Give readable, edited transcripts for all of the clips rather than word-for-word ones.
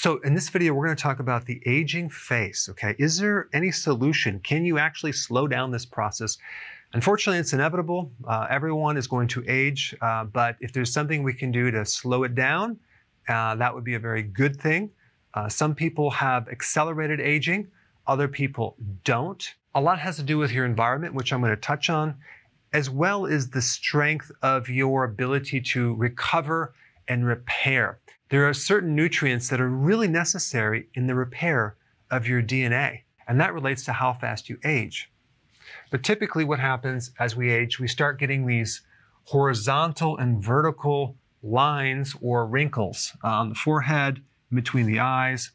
So in this video, we're going to talk about the aging face, okay? Is there any solution? Can you actually slow down this process? Unfortunately, it's inevitable. Everyone is going to age, but if there's something we can do to slow it down, that would be a very good thing. Some people have accelerated aging, other people don't. A lot has to do with your environment, which I'm going to touch on, as well as the strength of your ability to recover and repair. There are certain nutrients that are really necessary in the repair of your DNA, and that relates to how fast you age. But typically what happens as we age, we start getting these horizontal and vertical lines or wrinkles on the forehead, in between the eyes.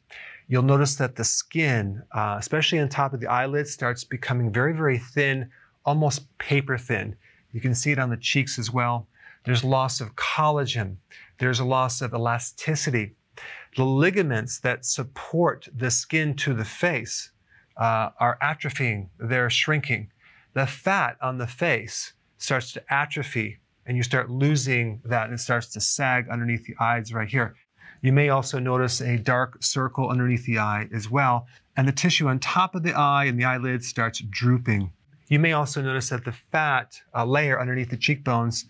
You'll notice that the skin, especially on top of the eyelids, starts becoming very, very thin, almost paper thin. You can see it on the cheeks as well. There's loss of collagen. There's a loss of elasticity. The ligaments that support the skin to the face are atrophying. They're shrinking. The fat on the face starts to atrophy, and you start losing that, and it starts to sag underneath the eyes right here. You may also notice a dark circle underneath the eye as well, and the tissue on top of the eye and the eyelids starts drooping. You may also notice that the fat layer underneath the cheekbones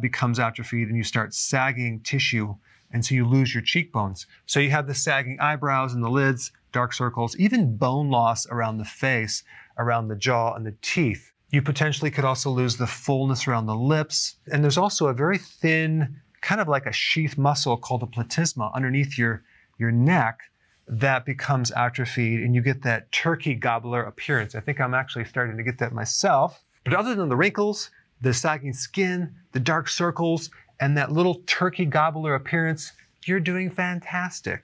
becomes atrophied, and you start sagging tissue, and so you lose your cheekbones. So you have the sagging eyebrows and the lids, dark circles, even bone loss around the face, around the jaw and the teeth. You potentially could also lose the fullness around the lips, and there's also a very thin, kind of like a sheath muscle called the platysma underneath your neck that becomes atrophied, and you get that turkey gobbler appearance. I think I'm actually starting to get that myself. But other than the wrinkles, the sagging skin, the dark circles, and that little turkey gobbler appearance, you're doing fantastic.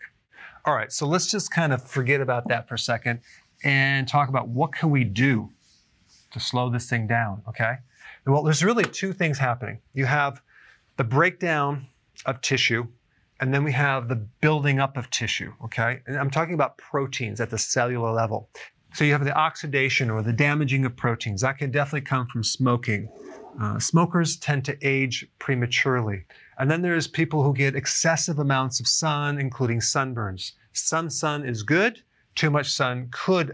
All right, so let's just kind of forget about that for a second and talk about what can we do to slow this thing down, okay? Well, there's really two things happening. You have the breakdown of tissue, and then we have the building up of tissue, okay? And I'm talking about proteins at the cellular level. So you have the oxidation or the damaging of proteins. That can definitely come from smoking. Smokers tend to age prematurely. And then there's people who get excessive amounts of sun, including sunburns. Some sun is good. Too much sun could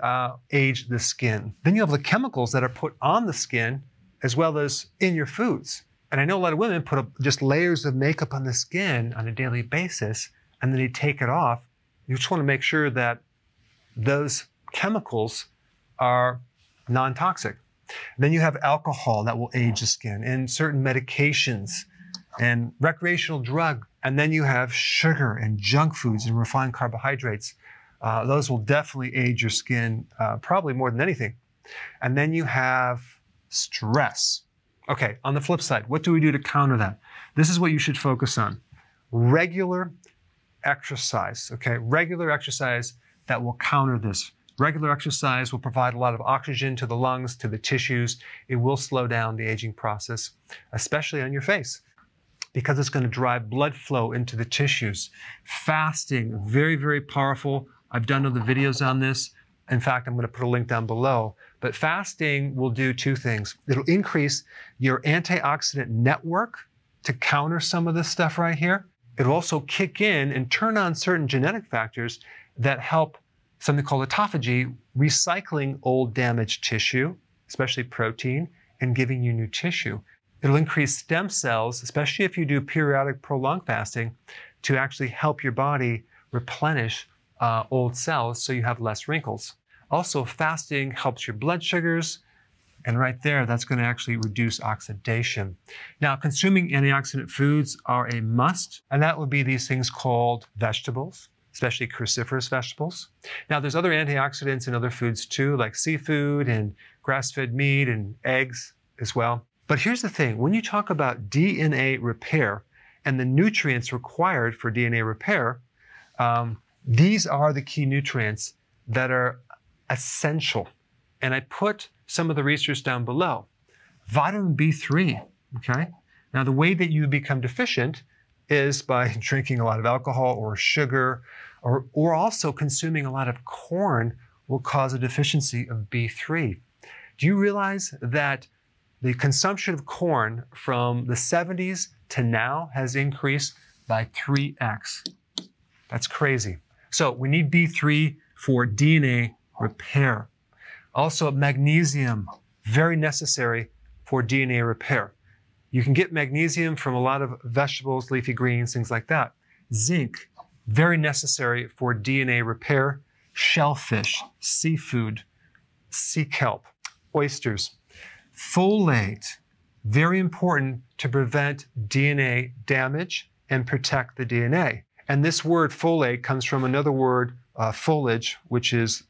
age the skin. Then you have the chemicals that are put on the skin as well as in your foods. And I know a lot of women put just layers of makeup on the skin on a daily basis, and then they take it off. You just want to make sure that those chemicals are non-toxic. Then you have alcohol that will age the skin, and certain medications and recreational drug. And then you have sugar and junk foods and refined carbohydrates. Those will definitely age your skin, probably more than anything. And then you have stress. Okay, on the flip side, what do we do to counter that? This is what you should focus on. Regular exercise, okay? Regular exercise that will counter this. Regular exercise will provide a lot of oxygen to the lungs, to the tissues. It will slow down the aging process, especially on your face, because it's going to drive blood flow into the tissues. Fasting, very, very powerful. I've done other videos on this. In fact, I'm going to put a link down below. But fasting will do two things. It'll increase your antioxidant network to counter some of this stuff right here. It'll also kick in and turn on certain genetic factors that help something called autophagy, recycling old damaged tissue, especially protein, and giving you new tissue. It'll increase stem cells, especially if you do periodic prolonged fasting, to actually help your body replenish old cells so you have less wrinkles. Also, fasting helps your blood sugars, and right there, that's going to actually reduce oxidation. Now, consuming antioxidant foods are a must, and that would be these things called vegetables, especially cruciferous vegetables. Now, there's other antioxidants in other foods too, like seafood and grass-fed meat and eggs as well. But here's the thing, when you talk about DNA repair and the nutrients required for DNA repair, these are the key nutrients that are essential. And I put some of the research down below. Vitamin B3, okay? Now, the way that you become deficient is by drinking a lot of alcohol or sugar, or also consuming a lot of corn will cause a deficiency of B3. Do you realize that the consumption of corn from the 70s to now has increased by 3x? That's crazy. So we need B3 for DNA repair. Also magnesium, very necessary for DNA repair. You can get magnesium from a lot of vegetables, leafy greens, things like that. Zinc, very necessary for DNA repair. Shellfish, seafood, sea kelp, oysters. Folate, very important to prevent DNA damage and protect the DNA. And this word folate comes from another word, foliage, which is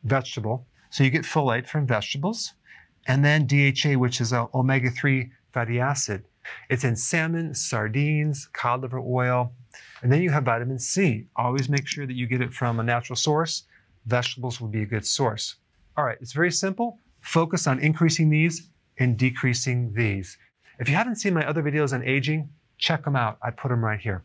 vegetable. So you get folate from vegetables. And then DHA, which is an omega-3 fatty acid. It's in salmon, sardines, cod liver oil. And then you have vitamin C. Always make sure that you get it from a natural source. Vegetables will be a good source. All right, it's very simple. Focus on increasing these and decreasing these. If you haven't seen my other videos on aging, check them out. I put them right here.